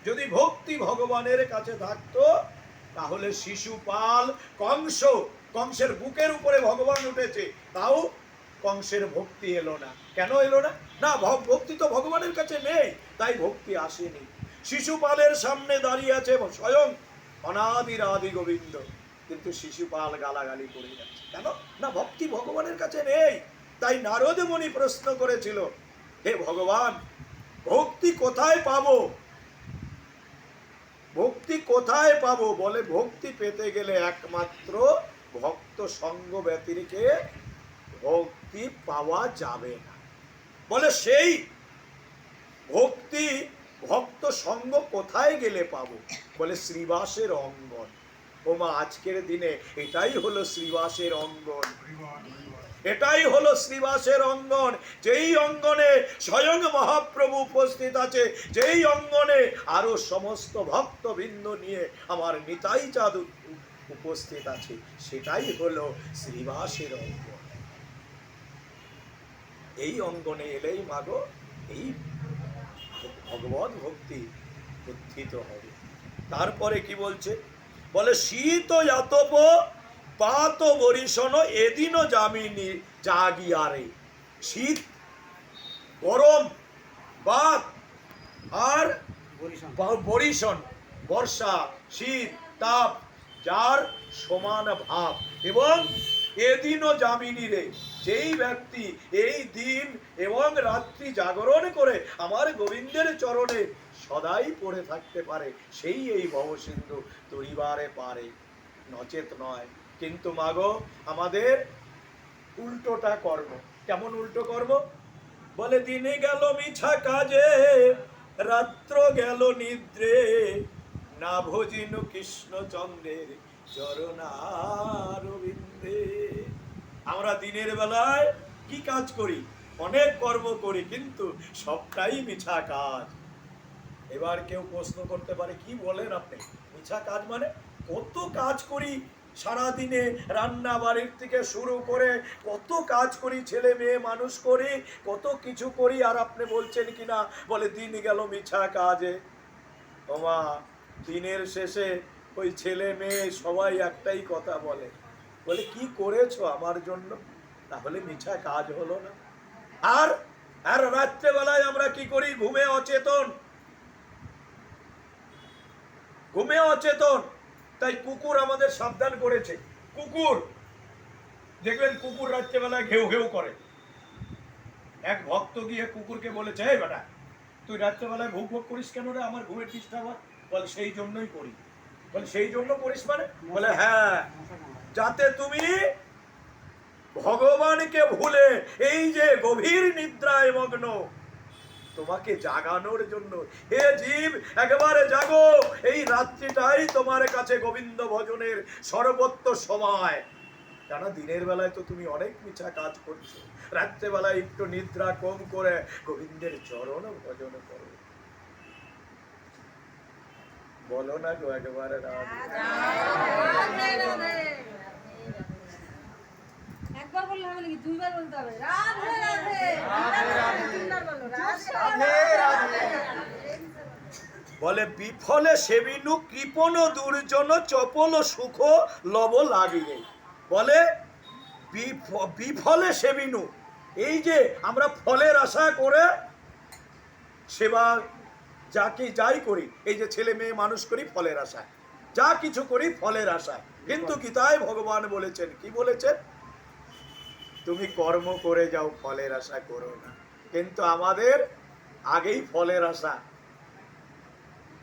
যদি ভক্তি ভগবানের কাছে থাকতো তাহলে শিশুপাল কংসের বুকের উপরে ভগবান উঠেছে, তাও কংসের ভক্তি এলো না। কেন এলো না? না, ভক্তি তো ভগবানের কাছে নেই, তাই ভক্তি আসেনি। শিশুপালের সামনে দাঁড়িয়ে আছে স্বয়ং অনাদির আদি গোবিন্দ, কিন্তু শিশুপাল গালাগালি করে যাচ্ছে। কেন? না, ভক্তি ভগবানের কাছে নেই। তাই নারদ মুনি প্রশ্ন করেছিল, হে ভগবান, ভক্তি কোথায় পাবো? ভক্তি কোথায় পাবো? বলে ভক্তি পেতে গেলে একমাত্র ভক্ত সঙ্গ ব্যতিরেকে ভক্তি পাওয়া যাবে না। বলে সেই ভক্তি ভক্ত সঙ্গ কোথায় গেলে পাবো? বলে শ্রীবাসের অঙ্গন। ওমা, আজকের দিনে এটাই হলো শ্রীবাসের অঙ্গন, এটাই হলো শ্রীবাসের অঙ্গন। যেই অঙ্গনে স্বয়ং মহাপ্রভু উপস্থিত আছে, যেই অঙ্গনে আরো সমস্ত ভক্তবৃন্দ নিয়ে আমার নিতাই চাঁদ উপস্থিত আছে, সেটাই হলো শ্রীবাসের অঙ্গন। এই অঙ্গনে এলেই মাগো এই ভগবত ভক্তি উত্থিত হবে। তারপরে কি বলছে? বলে শীত যাতপ পাত বরিশন এদিনও জামিনী জাগিয়ারে। শীত, গরম, বাত আর বরিশন, বর্ষা, শীত, তাপ, যার সমান ভাব। এবং এদিনও জামিনী রে, যেই ব্যক্তি এই দিন এবং রাত্রি জাগরণ করে আমার গোবিন্দের চরণে সদাই পড়ে থাকতে পারে, সেই এই ভবসিন্ধু তরিবারে পারে, নচেত নয়। কিন্তু মাগো, আমাদের উল্টোটা কর্ম। কেমন উল্টো কর্ম? বলে দিনে গেল মিছা কাজে, রাত্র গেল নিদ্রে, না ভজিনু কৃষ্ণচন্দ্রের চরণারবিন্দে। আমরা দিনের বেলায় কি কাজ করি? অনেক কর্ম করি, কিন্তু সবটাই মিছা কাজ। এবার কেউ প্রশ্ন করতে পারে, কি বলেন আপনি? মিছা কাজ মানে? কত কাজ করি সারাদিনে, রান্না বাড়ির থেকে শুরু করে কত কাজ করি, ছেলে মেয়ে মানুষ করি, কত কিছু করি, আর আপনি বলছেন কিনা বলে দিন গেল মিছা কাজে। ওমা, দিনের শেষে ওই ছেলে মেয়ে সবাই একটাই কথা বলে, বলে কি করেছো আমার জন্য? তাহলে মিছা কাজ হলো না? আর আর রাত্রেবেলায় আমরা কি করি? ঘুমে অচেতন, ঘুমে অচেতন। তাই কুকুর আমাদের সাবধান করেছে। কুকুর দেখবেন, কুকুর রাত্রেবেলায় ঘেউ ঘেউ করে। এক ভক্ত গিয়ে কুকুরকে বলেছে, হে বেটা, তুই রাত্রেবেলায় ভুক ভুক করিস কেন রে? আমার ঘুমের ডিস্টার্ব হয়। বলে সেই জন্যই করি। বলে সেই জন্য করিস মানে? বলে হ্যাঁ, যাতে তুমি ভগবানকে ভুলে এই যে গভীর নিদ্রায় মগ্ন, তোমাকে জাগানোর জন্য। হে জীব, একেবারে জাগো, এই রাত্রিটাই তোমার কাছে গোবিন্দ ভজনের সর্বত্র সময়। কেন? দিনের বেলায় তো তুমি অনেক মিছা কাজ করছো, রাত্রেবেলায় একটু নিদ্রা কম করে গোবিন্দের চরণ ভজন করো। বলো না গো একেবারে একবার বললে হবে নাকি? দুইবার বলতে হবে। রাধে রাধে। বলে বিফলে সেবিনু কৃপণ দুর্জন চপল সুখ লব লাগিয়ে। বলে বিফলে সেবিনু, এই যে আমরা ফলের আশা করে সেবা যাই করি, এই যে ছেলে মেয়ে মানুষ করি ফলের আশায়, যা কিছু করি ফলের আশায়। কিন্তু গীতায় ভগবান বলেছেন, কি বলেছেন? তুমি কর্ম করে যাও, ফলের আশা করো না। কিন্তু আমাদের আগেই ফলের আশা,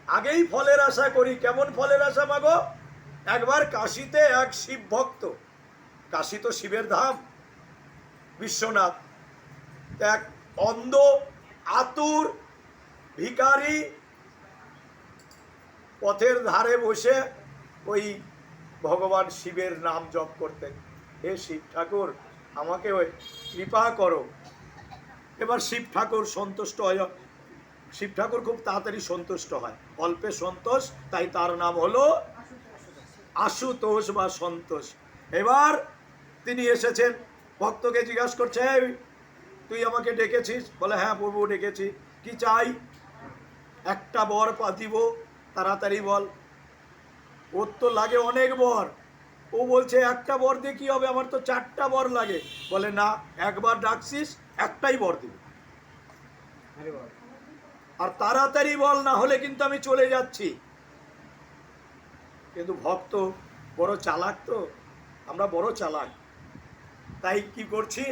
আগেই ফলের আশা করি। কেমন ফলের আশা মাগো? একবার কাশীতে এক শিব ভক্ত, কাশী তো শিবের ধাম, বিশ্বনাথ, এক অন্ধ আতুর ভিখারি পথের ধারে বসে ওই ভগবান শিবের নাম জপ করতেন। হে শিব ঠাকুর, আমাকে ওই কৃপা করো। এবার শিব ঠাকুর সন্তুষ্ট হয়। শিব ঠাকুর খুব তাড়াতাড়ি সন্তুষ্ট হয়, অল্পে সন্তোষ, তাই তার নাম হলো আশুতোষ বা সন্তোষ। এবার তিনি এসেছেন, ভক্তকে জিজ্ঞাসা করছে, তুই আমাকে ডেকেছিস? বলে হ্যাঁ প্রভু ডেকেছি। কি চাই? একটা বর দিব, তাড়াতাড়ি বল। ওর তো লাগে অনেক বর, ও বলছে একটা বর দিয়ে কি হবে, আমার তো 4টা বর লাগে। বলে না, একবার ডাকছিস, একটাই বর দিব, আর তাড়াতাড়ি বল, না হলে কিন্তু আমি চলে যাচ্ছি। কিন্তু ভক্ত বড় চালাক, তো আমরা বড় চালাক, তাই কি করছি,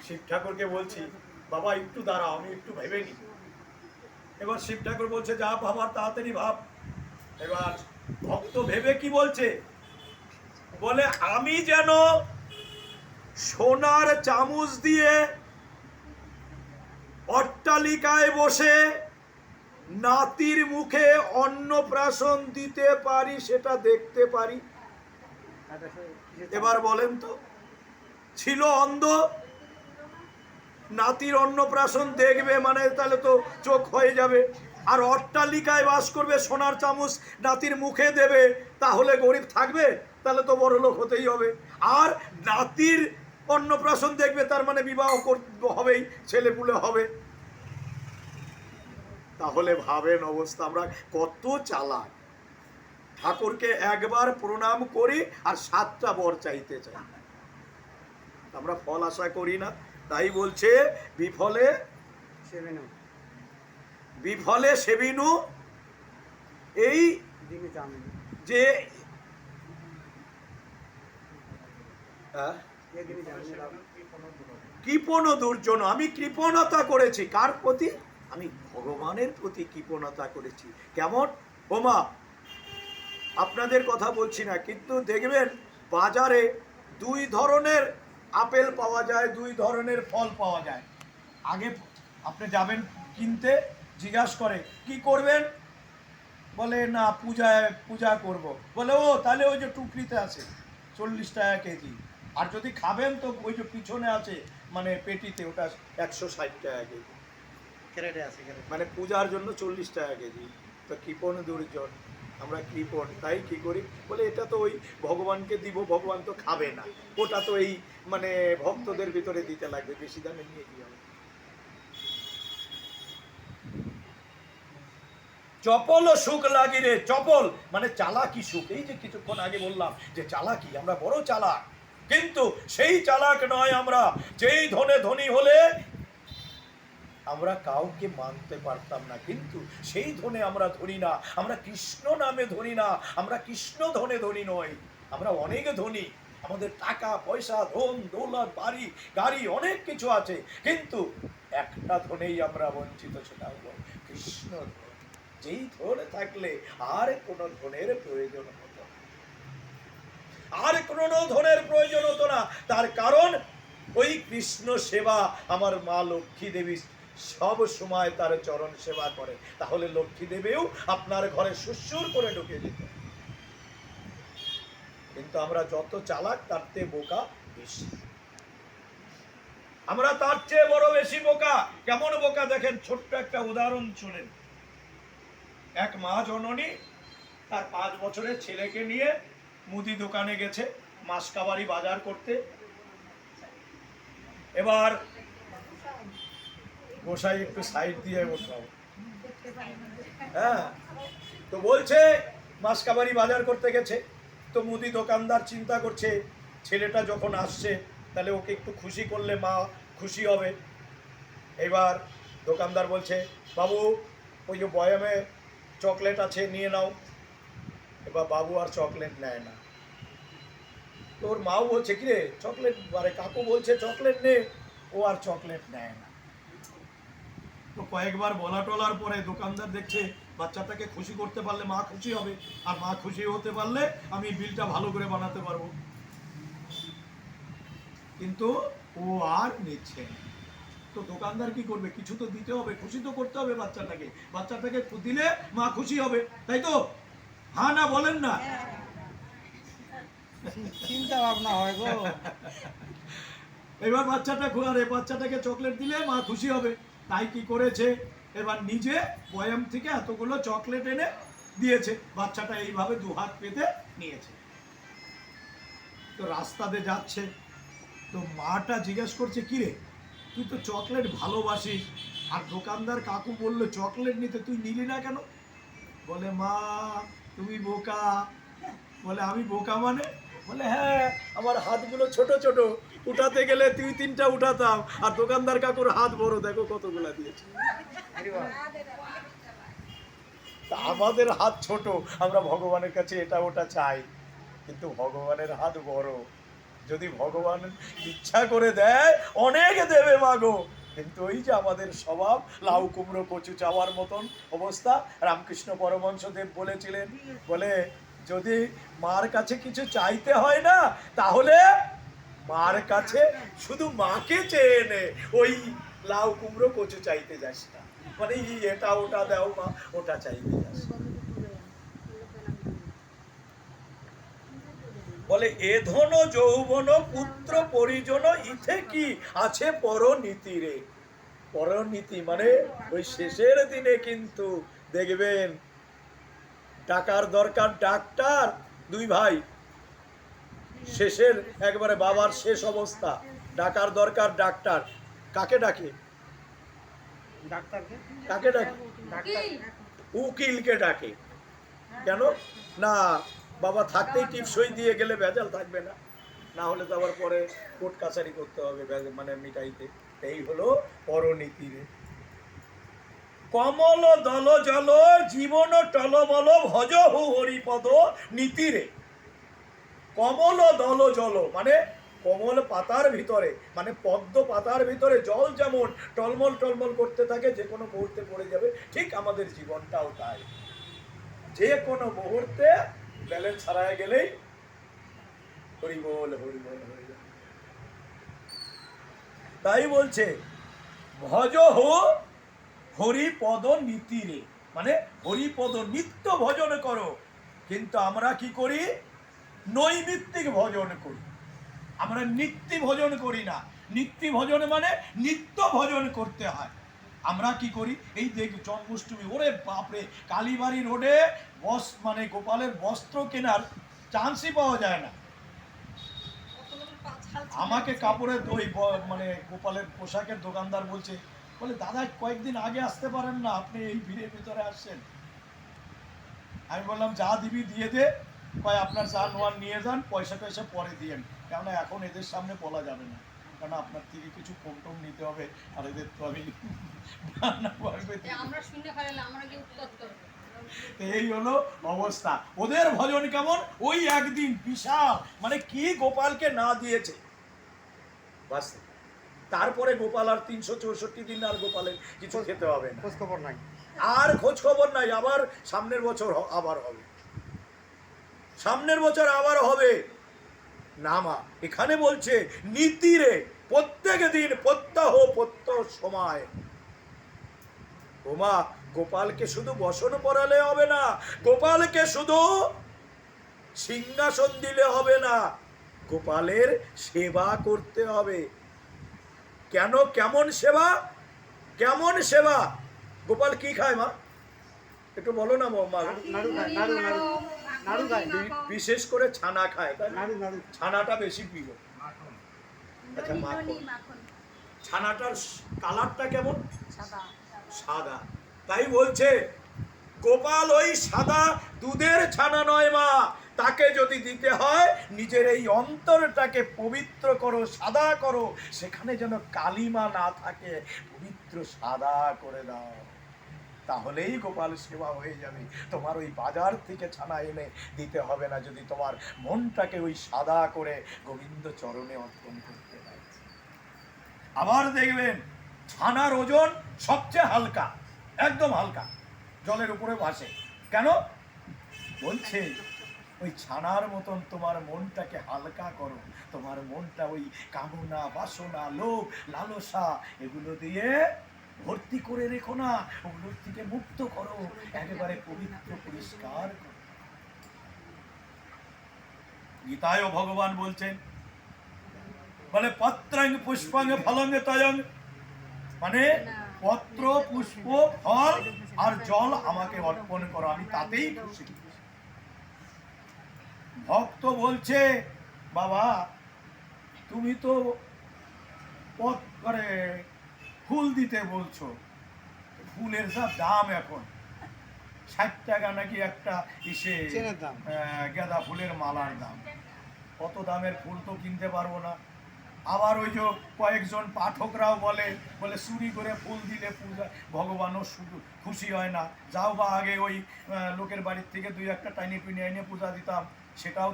শিব ঠাকুরকে বলছি বাবা একটু দাঁড়াও, আমি একটু ভেবে নি। এবার শিব ঠাকুর বলছে যা ভাবার তাড়াতাড়ি ভাব। এবার ভক্ত ভেবে কি বলছে, বলে আমি যেন সোনার চামচ দিয়ে অট্টালিকায় বসে নাতির মুখে অন্নপ্রাশন দিতে পারি, সেটা দেখতে পারি। এবার বলেন তো, ছিল অন্ধ, নাতির অন্নপ্রাশন দেখবে মানে তাহলে তো চোখ হয়ে যাবে, আর অট্টালিকায় বাস করবে, সোনার চামচ নাতির মুখে দেবে, তাহলে গরিব থাকবে, তাহলে তো বড় লোক হতেই হবে। আর নাতির অন্নপ্রাশন দেখবে, তার মানে বিবাহ হবেই, ছেলে পুলে হবে। তাহলে ভাবেন অবস্থা, আমরা কত চালাক। ঠাকুরকে একবার প্রণাম করি আর 7টা বর চাইতে চাই, আমরা ফল আশা করি না। তাই বলছে বিফলে বিফলে সেবিনু, এই যে কৃপণ দুর্জন, আমি কৃপণতা করেছি, কার প্রতি, আমি ভগবানের প্রতি কৃপণতা করেছি। কেমন, ওমা আপনাদের কথা বলছি না, কিন্তু দেখবেন বাজারে 2 ধরনের আপেল পাওয়া যায়, 2 ধরনের ফল পাওয়া যায়। আগে আপনি যাবেন কিনতে, জিজ্ঞাসা করে কি করবেন, বলে না পূজা করব। বলে ও তাহলে ওই যে টুকরিতে আছে 40 টাকা কেজি, আর যদি খাবেন তো ওই যে পিছনে আছে মানে পেটিতে, ওটা 160 টাকা কেজি, মানে পূজার জন্য 40 টাকা কেজি। তো কৃপণ দুর্জন, আমরা কৃপণ, তাই কি করি, বলে এটা তো ওই ভগবানকে দিব, ভগবান তো খাবে না, ওটা তো এই মানে ভক্তদের ভিতরে দিতে লাগবে, বেশি দামে নিয়ে কি হবে। চপল সুখ লাগি রে, চপল মানে চালাকি সুখ। এই যে কিছুক্ষণ আগে বললাম যে চালাকি, আমরা বড় চালাক, কিন্তু সেই চালাক নয় আমরা, যেই ধনে ধনী হলে আমরা কাউকে মানতে পারতাম না, কিন্তু সেই ধনে আমরা ধরি না, আমরা কৃষ্ণ নামে ধরি না, আমরা কৃষ্ণ ধনে ধনী নই, আমরা অনেক ধনী, আমাদের টাকা পয়সা ধন দৌলত বাড়ি গাড়ি অনেক কিছু আছে, কিন্তু একটা ধনেই আমরা বঞ্চিত, সেটা হলো কৃষ্ণ ধন। যেই ধনে থাকলে আর কোনো ধনের প্রয়োজন হতো না, আর কোনো ধনের প্রয়োজন হতো না। তার কারণ ওই কৃষ্ণ সেবা, আমার মা লক্ষ্মী দেবী সব সময় তার চরণ সেবা করে, তাহলে লক্ষ্মী দেবীও আপনার ঘরে সুসুর করে ঢুকে যেত। কিন্তু আমরা যত চালাক, তার চেয়ে বোকা বেশি, আমরা তার চেয়ে বড় বেশি বোকা। কেমন বোকা দেখেন, ছোট্ট একটা উদাহরণ শুনেন। এক মা জননী তার 5 বছরের ছেলেকে নিয়ে মুদি দোকানে গেছে মাসকাবারি বাজার করতে। এবার গোসাই একটু সাইড দিয়ে বসাও, হ্যাঁ, তো বলছে মাসকাবারি বাজার করতে গেছে, তো মুদি দোকানদার চিন্তা করছে ছেলেটা যখন আসছে তাহলে ওকে একটু খুশি করলে মা খুশি হবে। এবার দোকানদার বলছে বাবু ওই যে বয়ামে চকলেট আছে নিয়ে নাও। এবার বাবু আর চকলেট নেয় না। তোর মাও বলছে কিরে চকলেট, আরে কাকু বলছে চকলেট নে, ও আর চকলেট নেয় না। তো কয়েকবার বলা টলার পরে দোকানদার দেখছে বাচ্চাটাকে খুশি করতে পারলে মা খুশি হবে, আর মা খুশি হতে পারলে আমি বিলটা ভালো করে বানাতে পারবো, কিন্তু ও আর নিচ্ছে না। তো দোকানদার কি করবে, কিছু তো দিতে হবে, খুশি তো করতে হবে বাচ্চাটাকে, বাচ্চাটাকে দিলে মা খুশি হবে, তাই তো? হ্যাঁ না বলেন না? চিন্তা ভাবনা হয় গো। এবার বাচ্চাটাকে চকলেট দিলে মা খুশি হবে, তাই কি করেছে, এবার নিজে বয়াম থেকে এতগুলো চকলেট এনে দিয়েছে, বাচ্চাটা এইভাবে 2 হাত পেতে নিয়েছে। তো রাস্তাতে যাচ্ছে, তো মাটা জিজ্ঞেস করছে কিরে তুই তো চকলেট ভালোবাসিস, আর দোকানদার কাকু বললো চকলেট নিতে, তুই নিলি না কেন? বলে মা তুমি বোকা। বলে আমি বোকা মানে? বলে হ্যাঁ, আমার হাতগুলো ছোট ছোট, উঠাতে গেলে 2-3টা উঠাতাম, আর দোকানদার কাকুর হাত বড়, দেখো কতগুলা দিয়েছে। তা আমাদের হাত ছোট, আমরা ভগবানের কাছে এটা ওটা চাই, কিন্তু ভগবানের হাত বড়। যদি ভগবান ইচ্ছা করে দেয় অনেক দেবে মাগো, কিন্তু ওই যে আমাদের স্বভাব লাউ কুমড়ো কচু চাওয়ার মতন অবস্থা। রামকৃষ্ণ পরমহংসদেব বলেছিলেন, বলে যদি মার কাছে কিছু চাইতে হয় না, তাহলে মার কাছে শুধু মাকে চেয়ে নে, ওই লাউ কুমড়ো কচু চাইতে যাস না। মানে এটা ওটা দাও মা, ওটা চাইতে যাস না। বলে এ ধন যৌবন পুত্র পরিজন ইথে কি আছে পরনীতি রে। পরনীতি মানে ওই শেষের দিনে কিন্তু দেখবেন টাকার দরকার ডাক্তার, দুই ভাই শেষের একবারে বাবার শেষ অবস্থা, ডাকার দরকার ডাক্তার, কাকে ডাকে? ডাক্তারকে কাকে ডাকে? ডাক্তার উকিলকে ডাকে। কেন না? বাবা থাকতেই টিপসই দিয়ে গেলে ভেজাল থাকবে না, না হলে তো আবার পরে কোর্ট কাছারি করতে হবে মানে মিটাইতে। এই হলো পরনীতি রে। কমল দল জল জীবন টলমল ভজ হু হরিপদ নীতিরে। কমল দল জল মানে কমল পাতার ভিতরে, মানে পদ্ম পাতার ভিতরে জল যেমন টলমল টলমল করতে থাকে, যে কোনো মুহূর্তে পড়ে যাবে, ঠিক আমাদের জীবনটাও তাই। যে কোনো মুহূর্তে ব্যালেন্স হারায় গেলেই হরিবল হরিবল হয়ে যাবে। তাই বলছে ভজ হো হরিপদ নীতিরে, মানে হরিপদ নিত্য ভজন করো। কিন্তু আমরা কি করি? নৈমিত্তিক ভজন করি, আমরা নিত্য ভজন করি না। নিত্য ভজন মানে নিত্য ভজন করতে হয়। আমরা কি করি? এই দেখ জন্মাষ্টমী, ওরে বাপরে, কালীবাড়ি রোডে মানে গোপালের বস্ত্র কেনার চান্সই পাওয়া যায় না। আমাকে কাপড়ের ওই মানে গোপালের পোশাকের দোকানদার বলছে, বলে দাদা কয়েকদিন আগে আসতে পারেন না, আপনি এই ভিড়ের ভিতরে আসছেন। আমি বললাম যা দিবি দিয়ে দে, কয় আপনার যা নোয়ার নিয়ে যান, পয়সা টয়সা পরে দিয়েন, কেননা এখন এদের সামনে বলা যাবে না, কারণ আপনার থেকে কিছু কম টম নিতে হবে, আর এদের তো আমি এই হলো অবস্থা। ওদের ভজন কেমন? ওই একদিন বিশাল, মানে কি গোপালকে না দিয়েছে বাস, তারপরে গোপাল আর 364 দিন আর গোপালের কিছু খেতে হবে না, খোঁজ খবর নাই, আর খোঁজ খবর নাই। আবার সামনের বছর আবার হবে, সামনের বছর আবার হবে না মা। এখানে বলছে নীতিরে, প্রত্যেক দিন প্রত্যহ প্রত্যহ সময়। ওমা গোপালকে শুধু বসন পড়ালে হবে না, গোপালকে শুধু সিংহাসন দিলে হবে না, গোপালের সেবা করতে হবে। কেন? কেমন সেবা? কেমন সেবা? গোপাল কি খায় মা? একটু বলো না মা। নাড়ু খায়, নাড়ু নাড়ু নাড়ু খায়, বিশেষ করে ছানা খায়, তাই না? নাড়ু নাড়ু ছানাটা বেশি প্রিয়। আচ্ছা মাখন, ছানাটার কালারটা কেমন? সাদা। তাই বলছে গোপাল ওই সাদা দুধের ছানা নয় মা, তাকে যদি দিতে হয় নিজের এই অন্তরটাকে পবিত্র করো, সাদা করো, সেখানে যেন কালিমা না থাকে, পবিত্র সাদা করে দাও, তাহলেই গোপাল সেবা হয়ে যাবে। তোমার ওই বাজার থেকে ছানা এনে দিতে হবে না, যদি তোমার মনটাকে ওই সাদা করে গোবিন্দ চরণে অর্পণ করতে হয়। আবার দেখবেন ছানার ওজন সবচেয়ে হালকা, একদম হালকা, জলের উপরে ভাসে। কেন? বলছে ওই ছানার মতন তোমার মনটাকে হালকা করো, তোমার মনটা ওই কামনা বাসনা লোভ লালসা এগুলো দিয়ে ভর্তি করে রেখো না, ওগুলোর থেকে মুক্ত করো, একেবারে পবিত্র পরিষ্কার করো। গীতায়ও ভগবান বলছেন, বলে পত্রাং পুষ্পাং ফলং তয়ং, মানে পত্র পুষ্প ফল আর জল আমাকে অর্পণ করো, আমি তাতেই খুশি। ভক্ত বলছে বাবা তুমি তো ফুল দিতে বলছো, ফুলের যা দাম এখন, 60 টাকা নাকি একটা ইসে চেনের দাম। গাঁদা ফুলের মালার দাম। কত দামের ফুল তো কিনতে পারবো না। আবার ওই যে কয়েকজন পাঠকরাও বলে বলে চুরি করে ফুল দিলে পূজা ভগবানও শুধু খুশি হয় না, যাও বা আগে ওই লোকের বাড়ির থেকে 2-1টা টাইনি টুনি এনে পূজা দিতাম, সেটাও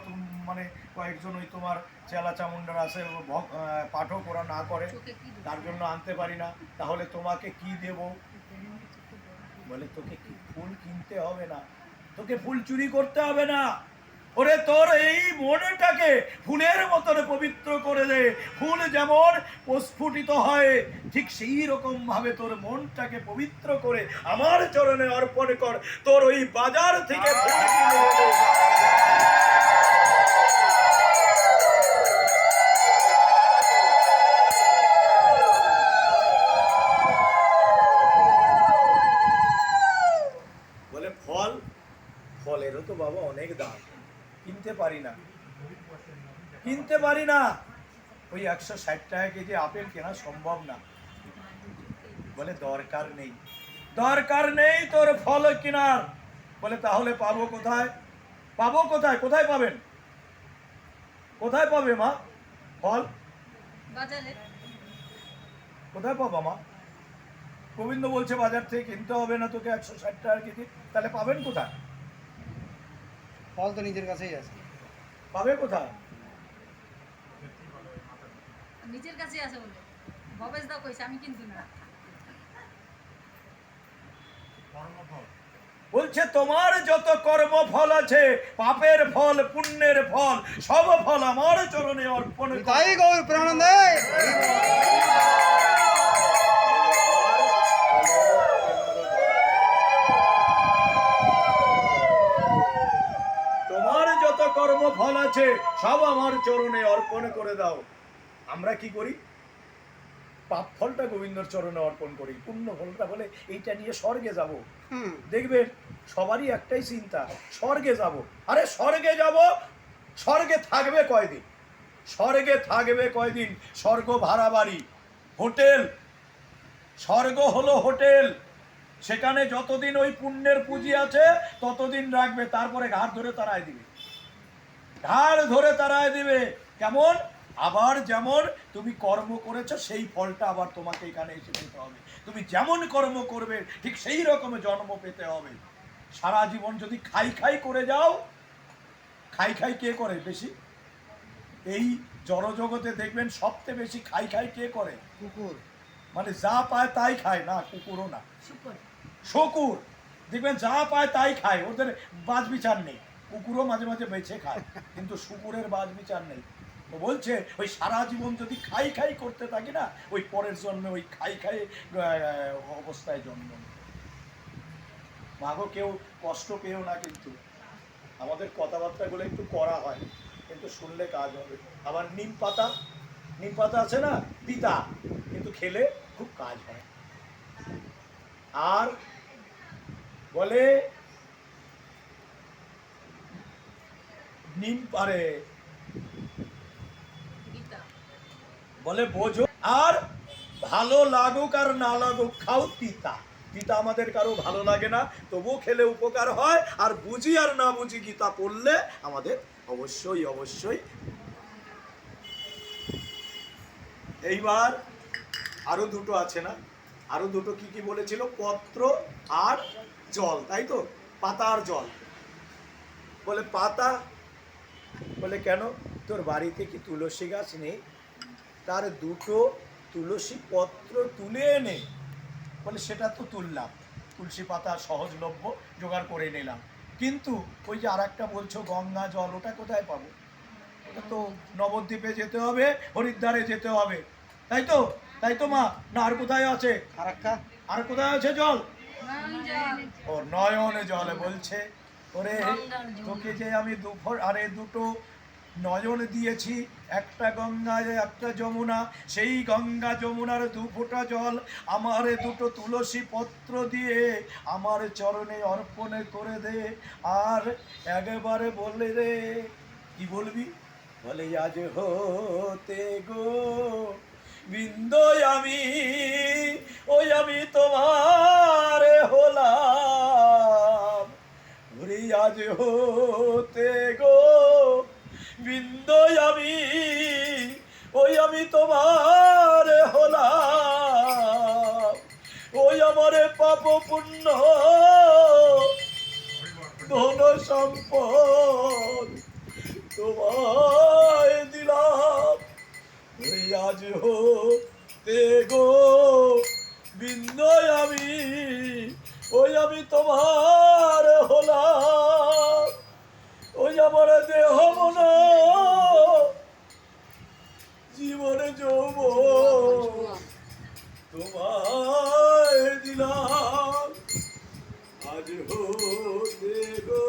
মানে কয়েকজন ওই তোমার চেলা চামুন্ডার আছে পাঠক, ওরা না করে, তার জন্য আনতে পারি না। তাহলে তোমাকে কি দেব? বলে তোকে কি ফুল কিনতে হবে না, তোকে ফুল চুরি করতে হবে না, ওরে তোর এই মনটাকে ফুলের মতন পবিত্র করে দে। ফুল যেমন প্রস্ফুটিত হয়, ঠিক সেই রকম ভাবে তোর মনটাকে পবিত্র করে আমার চরণে অর্পণ কর। তোর ওই বাজার থেকে ফুল কিনে এনে বলে ফল, ফলেরও তো বাবা অনেক দাম, কিনতে পারি না, কিনতে পারি না। ওই 160 টাকা কেজি আপেল কেনা সম্ভব না। বলে দরকার নেই, দরকার নেই তোর ফল কেনার। বলে তাহলে পাবো কোথায়? পাবো কোথায়? কোথায় পাবেন? কোথায় পাবে মা ফল? বাজারে। কোথায় পাবা মা? গোবিন্দ বলছে বাজার থেকে কিনতে হবে না তোকে 160 টাকা কেজি, তাহলে পাবেন কোথায়? ফল তো নিজের কাছেই আছে। পাবে কোথায়? নিজের কাছে আছে বলে ভবেশ দা কইছে, আমি কিন্তু না। বলছে তোমার যত কর্ম ফল আছে, পাপের ফল, পুণ্যের ফল, সব ফল আমার চরণে অর্পণ কর। তাই গৌর প্রেমানন্দে। তোমার যত কর্ম ফল আছে সব আমার চরণে অর্পণ করে দাও। আমরা কি করি? পাপ ফলটা গোবিন্দর চরণে অর্পণ করি, পুণ্য ফলটা বলে এইটা নিয়ে স্বর্গে যাব। দেখবেন সবারই একটাই চিন্তা, স্বর্গে যাব। আরে স্বর্গে যাব, স্বর্গে থাকবে কয়দিন? স্বর্গে থাকবে কয়দিন? স্বর্গ ভাড়া বাড়ি, হোটেল। স্বর্গ হলো হোটেল, সেখানে যতদিন ওই পুণ্যের পুঁজি আছে ততদিন রাখবে, তারপরে ঘাড় ধরে তাড়ায় দিবে, ঘাড় ধরে তাড়ায় দিবে। কেমন? আবার যেমন তুমি কর্ম করেছো সেই ফলটা আবার তোমাকে এখানে এসে পেতে হবে। তুমি যেমন কর্ম করবে ঠিক সেই রকমের জন্ম পেতে হবে। সারা জীবন যদি খাই খাই করে যাও, খাই খাই কে করে বেশি? এই জড়জগতে দেখবেন সবচেয়ে বেশি খাই খাই কে করে? কুকুর। মানে যা পায় তাই খায়, না কুকুরও না, শুকর। শকুর। দেখবেন যা পায় তাই খায়, ওদের বাজ বিচার নেই। কুকুরও মাঝে মাঝে বেছে খায়, কিন্তু শুকুরের বাজ বিচার নেই। তো বলছে ওই সারা জীবন যদি খাই খাই করতে থাকি না, ওই পরের জন্মে ওই খাই খাই অবস্থায় জন্ম। মাগো কেউ কষ্ট পেও না, কিন্তু আমাদের কথাবার্তাগুলো একটু করা হয়, কিন্তু শুনলে কাজ হবে। আবার নিম পাতা, নিম পাতা আছে না, পিতা, কিন্তু খেলে খুব কাজ হয়। আর বলে নিম পারে, বলে বোঝো, আর ভালো লাগুক আর না লাগুক খাও তিতা। গীতা আমাদের কারো ভালো লাগে না, তবুও খেলে উপকার হয়। আর বুঝি আর না বুঝি গীতা পড়লে আমাদের অবশ্যই অবশ্যই। এইবার আরো দুটো আছে না, আরো দুটো কি কি বলেছিল? পত্র আর জল, তাই তো? পাতা আর জল। বলে পাতা, বলে কেন তোর বাড়িতে কি তুলসী গাছ নেই? তার দুটো তুলসী পত্র তুলে এনে, বলে সেটা তো তুললাম, তুলসী পাতা সহজলভ্য জোগাড় করে নিলাম, কিন্তু ওই যে আর একটা বলছো গঙ্গা জল, ওটা কোথায় পাবো? ওটা তো নবদ্বীপে যেতে হবে, হরিদ্বারে যেতে হবে, তাই তো? তাই তো মা? না আর কোথায় আছে? আর কোথায় আছে জল? ও নয়নে জলে। বলছে ওরে তোকে যে আমি দুটো নয়ন দিয়েছি, একটা গঙ্গায় একটা যমুনা, সেই গঙ্গা যমুনার 2 ফোঁটা জল আমার দুটো তুলসী পত্র দিয়ে আমার চরণে অর্পণ করে দে। আর একবারে বলে রে, কি বলবি? বলে আজ হতে গো বিন্দয় আমি, ওই আমি তোমার হলাম, ওরে আজ হতে গো বিন্দয় আমি, ওই আমি তোমার হলাম, ওই আমার পাপ পুণ্য ধন সম্পদ তোমায় দিলাম, ওই আজ হতে গো বিন্দয় আমি, ওই আমি তোমার হলাম, ওই আমার দেহ মন জীবন যৌবন তোমায় দিলাম, আজ হতে গো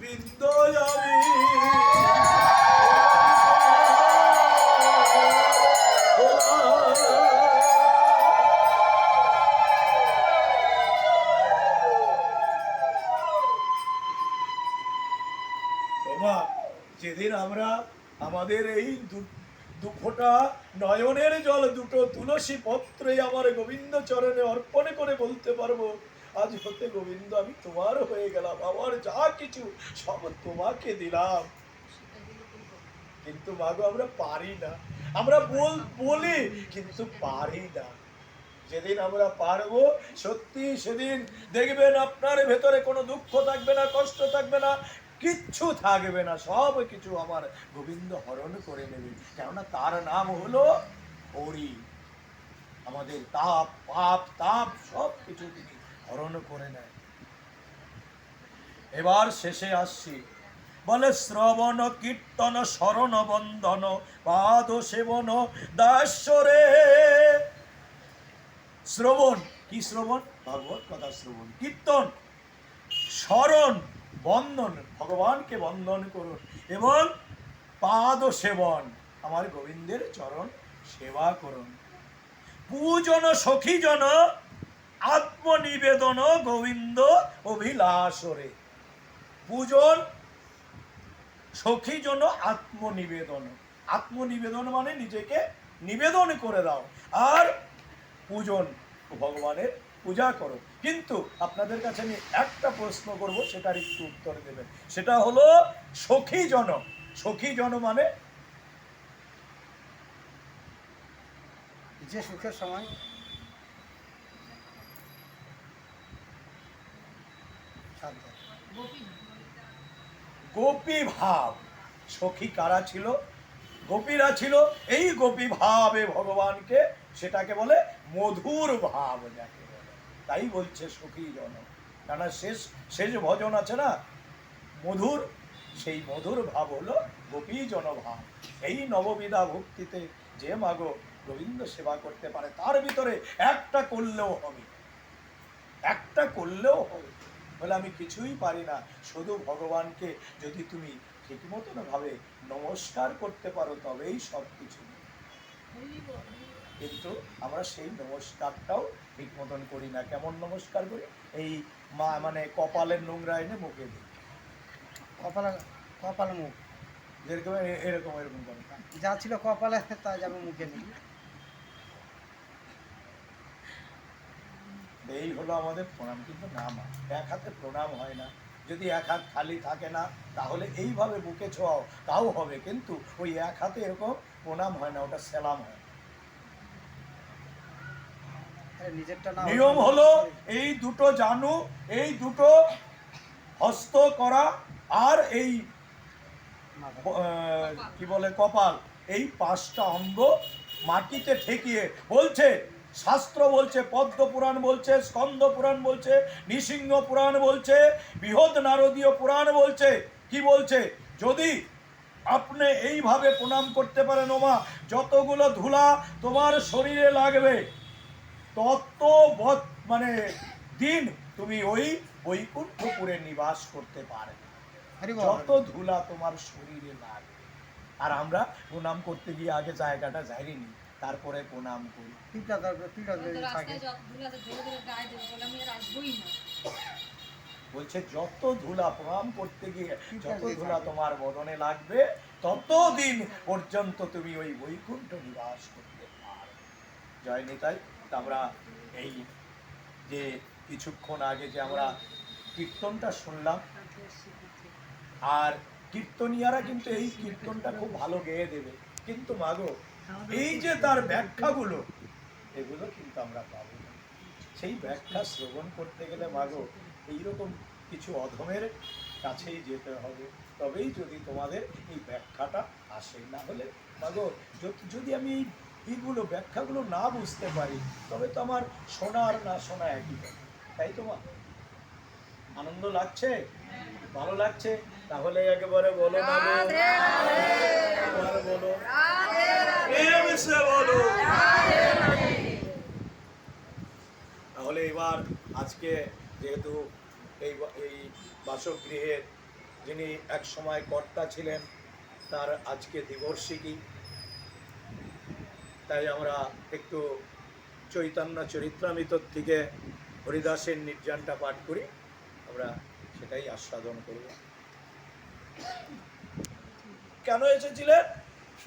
বিন্দয় আমি, ওমা, যেদিন আমরা আমাদের এই দুফোঁটা নয়নের জল দুটো তুলসী পত্রে আমার গোবিন্দ চরণে অর্পণ করে বলতে পারবো, আজ হতে গোবিন্দ আমি তোমার হয়ে গেলাম, আমার যা কিছু সব তোমাকে দিলাম। কিন্তু মাগো আমরা পারি না, আমরা বলি কিন্তু পারি না। যেদিন আমরা পারবো সত্যি সেদিন দেখবেন আপনার ভেতরে কোনো দুঃখ থাকবে না, কষ্ট থাকবে না, কিচ্ছু থাকবে না, সব কিছু আমার গোবিন্দ হরণ করে নেবে, কেননা তার নাম হলো হরি। আমাদের তাপ পাপ তাপ সব কিছু তিনি হরণ করে নেয়। এবার শেষে আসছি, বলে শ্রবণ কীর্তন শরণ বন্ধন পাদ সেবন দাসরে। শ্রবণ কি? শ্রবণ ভাগবত কথা শ্রবণ, কীর্তন, স্মরণ, বন্ধন, ভগবানকে বন্ধন করুন, এবং পাদ সেবন, আমার গোবিন্দের চরণ সেবা করুন, পূজন সখীজন আত্মনিবেদন গোবিন্দ অভিলাষরে। পূজন সখীজন আত্মনিবেদন, আত্মনিবেদন মানে নিজেকে নিবেদন করে দাও, আর পূজন ভগবানের পূজা করো। কিন্তু আপনাদের কাছে আমি একটা প্রশ্ন করব, সেটার একটু উত্তর দেবেন। সেটা হলো সখীজন, সখীজন মানে যে সুখের সময় সাধ্য। গোপী ভাব। সখী কারা ছিল? গোপীরা ছিল। এই গোপী ভাবে ভগবানকে, সেটাকে বলে মধুর ভাব যাকে বলে, তাই বলছে সখী জন। কেন শেষ শেষ ভজন আছে না মধুর, সেই মধুর ভাব হলো গোপী জন ভাব। এই নববিধা ভক্তিতে যে মাগো গোবিন্দ সেবা করতে পারে, তার ভিতরে একটা করলেও হবে, একটা করলেও হবে। বলে আমি কিছুই পারি না, শুধু ভগবানকে যদি তুমি ঠিক মতন ভাবে নমস্কার করতে পারো তবেই সব কিছু। কিন্তু আমরা সেই নমস্কারটাও ঠিক মতন করি না। কেমন নমস্কার করি? এই মানে কপালের নোংরা এনে মুখে দিই, কপালে, কপালে মুখ, যেরকম এরকম এরকম করে। যা ছিল কপালে তা যাবে মুখে নিয়ে। এই হলো আমাদের প্রণাম। কিন্তু না মা, এক হাতে প্রণাম হয় না। যদি এক হাত খালি থাকে না তাহলে এইভাবে বুকে ছোঁয়াও তাও হবে, কিন্তু ওই এক হাতে এরকম প্রণাম হয় না, ওটা সেলাম হয়। নিজেরটা না নিয়ম হলো এই দুটো জানু, এই দুটো হস্ত করা, আর এই কি বলে কপাল, এই পাঁচটা অঙ্গ মাটিতে ঠেকিয়ে বলছে, শাস্ত্র বলছে, পদ্ম পুরাণ বলছে, স্কন্দ পুরাণ বলছে, নৃসিংহ পুরাণ বলছে, বৃহৎ নারদীয় পুরাণ বলছে, কি বলছে? যদি আপনি এইভাবে প্রণাম করতে পারেন, ওমা যতগুলো ধুলা তোমার শরীরে লাগবে তত মানে দিন তুমি ওই বৈকুণ্ঠপুরে নিবাস করতে পারবে, যত ধুলা তোমার শরীরে লাগবে। আর আমরা প্রণাম করতে গিয়ে আগে জায়গাটা জানিনি, তারপরে প্রণাম করি। বলছে যত ধুলা প্রণাম করতে গিয়ে যত ধুলা তোমার বদনে লাগবে ততদিন পর্যন্ত তুমি ওই বৈকুণ্ঠ নিবাস করতে জয় নিতাই। তা আমরা এই যে কিছুক্ষণ আগে যে আমরা কীর্তনটা শুনলাম, আর কীর্তনিয়ারা কিন্তু এই কীর্তনটা খুব ভালো গেয়ে দেবে, কিন্তু মাগো এই যে তার ব্যাখ্যাগুলো, এগুলো কিন্তু আমরা পাবো না। সেই ব্যাখ্যা শ্রবণ করতে গেলে মাগো এইরকম কিছু অধমের কাছেই যেতে হবে, তবেই যদি তোমাদের এই ব্যাখ্যাটা আসে। না হলে মাগো যদি আমি এইগুলো ব্যাখ্যাগুলো না বুঝতে পারি, তবে তো আমার শোনা আর না শোনা একই কথা। তাই তো মা, আনন্দ লাগছে, ভালো লাগছে? তাহলে একেবারে বলো না গো, একবার বলো, প্রেমসে বলো। তাহলে এবার আজকে যেহেতু এই বাসগৃহের যিনি এক সময় কর্তা ছিলেন, তার আজকে দিবর্ষিকী, তাই আমরা একটু চৈতন্য চরিত্রামৃত থেকে হরিদাসের নির্যানটা পাঠ করি, আমরা সেটাই আস্বাদন করব। কেন এসেছিলেন?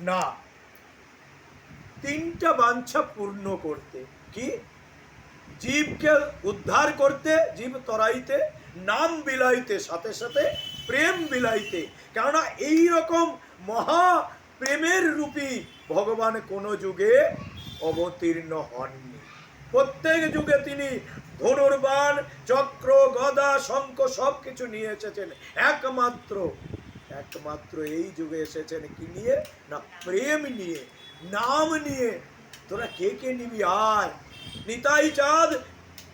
না, তিনটা বাঞ্ছা পূর্ণ করতে। কি? জীবকে উদ্ধার করতে, জীব তরাইতে, নাম বিলাইতে, সাথে সাথে প্রেম বিলাইতে। কেননা এই রকম মহা প্রেমের রূপী ভগবান কোন যুগে অবতীর্ণ হননি। প্রত্যেক যুগে তিনি ধনুর্বাণ, চক্র, গদা, শঙ্খ সবকিছু নিয়ে এসেছেন, একমাত্র এই যুগে এসেছেন কি নিয়ে? না, প্রেম নিয়ে, নাম নিয়ে। তোরা কে কে নিবি আয়। নিতাই চাঁদ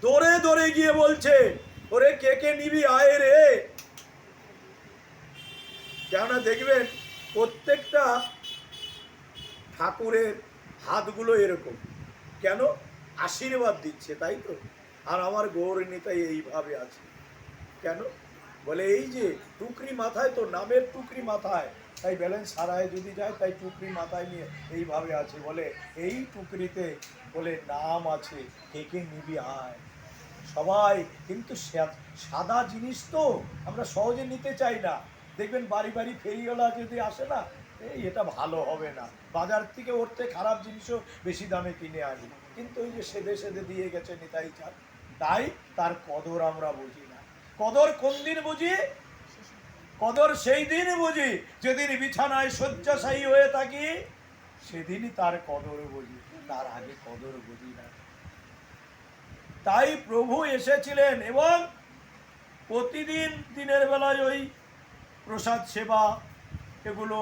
দৌড়ে দৌড়ে গিয়ে বলছে, ওরে কে কে নিবি আয় রে। কেননা দেখবেন প্রত্যেকটা ঠাকুরের হাতগুলো এরকম, কেন? আশীর্বাদ দিচ্ছে, তাই তো। আর আমার গৌর নিতাই এইভাবে আছে, কেন? বলে এই যে টুকরি মাথায়, তো নামের টুকরি মাথায়, তাই ব্যালেন্স হারায় যদি যায়, তাই টুকরি মাথায় নিয়ে এইভাবে আছে। বলে এই টুকরিতে বলে নাম আছে, কে কে নিবি আয়। সবাই কিন্তু সাদা জিনিস তো আমরা সহজে নিতে চাই না। দেখবেন বাড়ি বাড়ি ফেরিওয়ালা যদি আসে না, এই এটা ভালো হবে না, বাজার থেকে ওরতে খারাপ জিনিসও বেশি দামে কিনে আনি, কিন্তু ওই যে সেদে সেদে দিয়ে গেছে নিতাই চাঁদ, তাই তার কদর আমরা বুঝি না। কদর কোন দিন বুঝি? কদর সেই দিন বুঝি যেদিন বিছানায় শয্যাশায়ী হয়ে থাকি, সেদিনই তার কদর বুঝি, তার আগে কদর বুঝি না। তাই প্রভু এসেছিলেন এবং প্রতিদিন দিনের বেলায় ওই প্রসাদ সেবা, এগুলো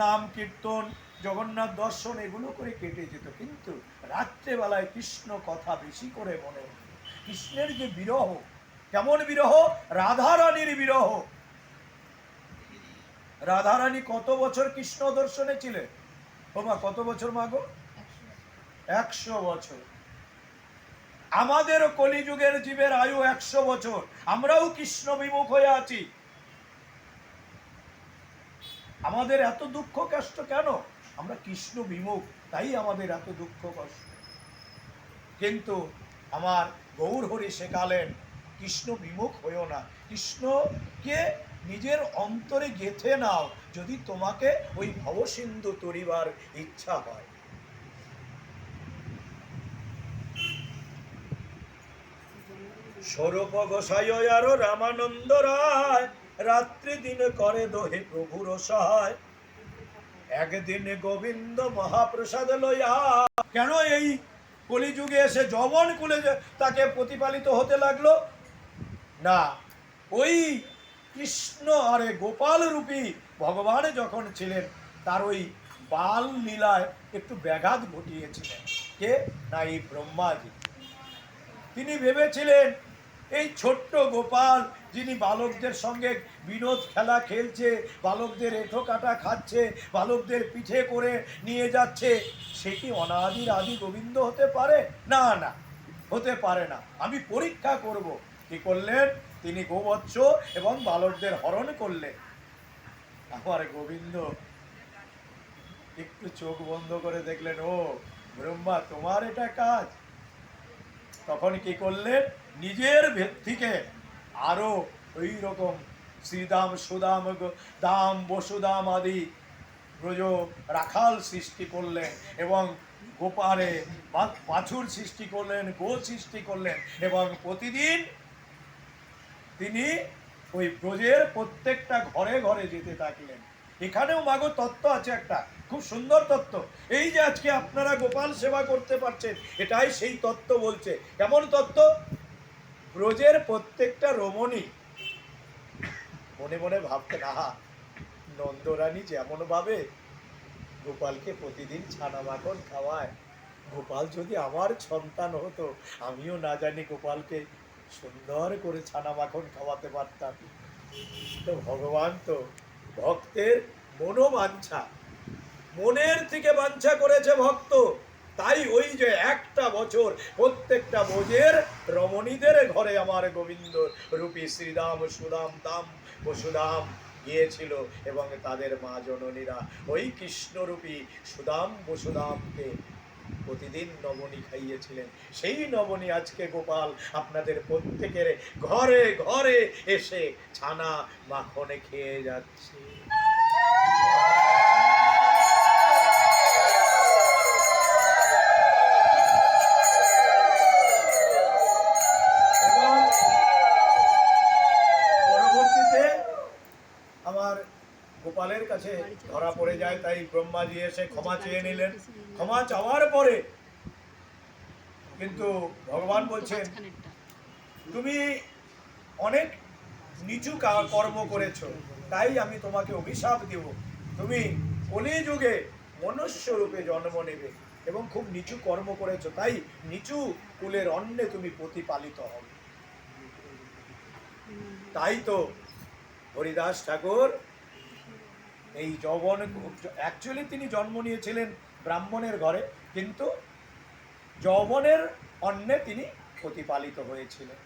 নাম কীর্তন, জগন্নাথ দর্শন, এগুলো করে কেটে যেত। কিন্তু রাত্রেবেলায় কৃষ্ণ কথা বেশি করে মনে হতো। কৃষ্ণের যে বিরহ, কেমন বিরহ? রাধারানীর বিরহ। রাধারানী কত বছর কৃষ্ণ দর্শনে ছিলেন? ওমা কত বছর মাগো? 100 বছর। আমাদের কলিযুগের জীবের আয়ু 100 বছর, আমরাও কৃষ্ণ বিমুখ হয়ে আছি। আমাদের এত দুঃখ কষ্ট কেন? আমরা কৃষ্ণ বিমুখ, তাই আমাদের এত দুঃখ কষ্ট। কিন্তু আমার গৌর হরি শেখালেন, কৃষ্ণ বিমুখ হইও না, কৃষ্ণকে নিজের অন্তরে গেঁথে নাও, যদি তোমাকে ওই ভবসিন্ধু তরিবার ইচ্ছা হয়। স্বরূপ গোসাই আর রামানন্দ রায়, রাত্রি দিন করে দোহে প্রভুর সহায়, একদিন গোবিন্দ মহাপ্রসাদ লইয়া। কেন এই কলিযুগে এসে যবন কুলে তাকে প্রতিপালিত হতে লাগলো? না, ওই কৃষ্ণ আরে গোপাল রূপী ভগবান যখন ছিলেন, তার ওই বাল লীলায় একটু ব্যাঘাত ঘটিয়েছিলেন। কে? না, এই ব্রহ্মাজি। তিনি ভেবেছিলেন এই ছোট্ট গোপাল, যিনি বালকদের সঙ্গে বিনোদ খেলা খেলছে, বালকদের এঁঠো কাটা খাচ্ছে, বালকদের পিঠে করে নিয়ে যাচ্ছে, সে কি অনাদির আদি গোবিন্দ হতে পারে? না না, হতে পারে না, আমি পরীক্ষা করব। কি করলেন? তিনি গোবৎস এবং বালকদের হরণ করলেন। আমার গোবিন্দ একটু চোখ বন্ধ করে দেখলেন, ও ব্রহ্মা, তোমার এটা কাজ। তখন কি করলেন? নিজের ভেদ থেকে আরো ওই রকম শ্রীদাম, সুদাম, দাম, বসুদাম আদি ব্রজ রাখাল সৃষ্টি করলেন এবং গোপালে বাছুর সৃষ্টি করলেন, গো সৃষ্টি করলেন, এবং প্রতিদিন তিনি ওই ব্রজের প্রত্যেকটা ঘরে ঘরে যেতে থাকলেন। এখানেও মাগো তত্ত্ব আছে একটা, খুব সুন্দর তত্ত্ব। এই যে আজকে আপনারা গোপাল সেবা করতে পারছেন, এটাই সেই তত্ত্ব বলছে। কেমন তত্ত্ব? ব্রজের প্রত্যেকটা রমণী মনে মনে ভাবতেন, আহা, নন্দরানী যেমন ভাবে গোপালকে প্রতিদিন ছানা মাখন খাওয়ায়, গোপাল যদি আমার সন্তান হতো, আমিও না জানি গোপালকে সুন্দর করে ছানা মাখন খাওয়াতে পারতাম। তো ভগবান তো ভক্তের মনোবাঞ্ছা, মনের থেকে বাঞ্ছা করেছে ভক্ত। তাই ওই যে একটা বছর প্রত্যেকটা বোঝের রমণীদের ঘরে আমার গোবিন্দ রূপী শ্রীদাম সুদাম দাম বসুদাম গিয়েছিল, এবং তাদের মা জননীরা ওই কৃষ্ণরূপী সুদাম বসুদামকে প্রতিদিন নবনী খাইয়েছিলেন। সেই নবনী আজকে গোপাল আপনাদের প্রত্যেকের ঘরে ঘরে এসে ছানা মাখনে খেয়ে যাচ্ছে। এবং পরবর্তীতে আমার গোপালের কাছে ধরা পড়ে যায়, তাই ব্রহ্মাজি এসে ক্ষমা চেয়ে নিলেন। ক্ষমা চাওয়ার পরে কিন্তু ভগবান বলছেন, তুমি অনেক নিচু কর্ম করেছো, তাই আমি তোমাকে অভিশাপ দেব। তুমি কলিযুগে মনুষ্য রূপে জন্ম নেবে এবং খুব নিচু কর্ম করেছো, তাই নিচু কুলের অন্নে তুমি প্রতিপালিত হবে। তাই তো হরিদাস ঠাকুর এই যৌবন, অ্যাকচুয়ালি তিনি জন্ম নিয়েছিলেন ব্রাহ্মণের ঘরে, কিন্তু যৌবনের অন্নে তিনি প্রতিপালিত হয়েছিলেন।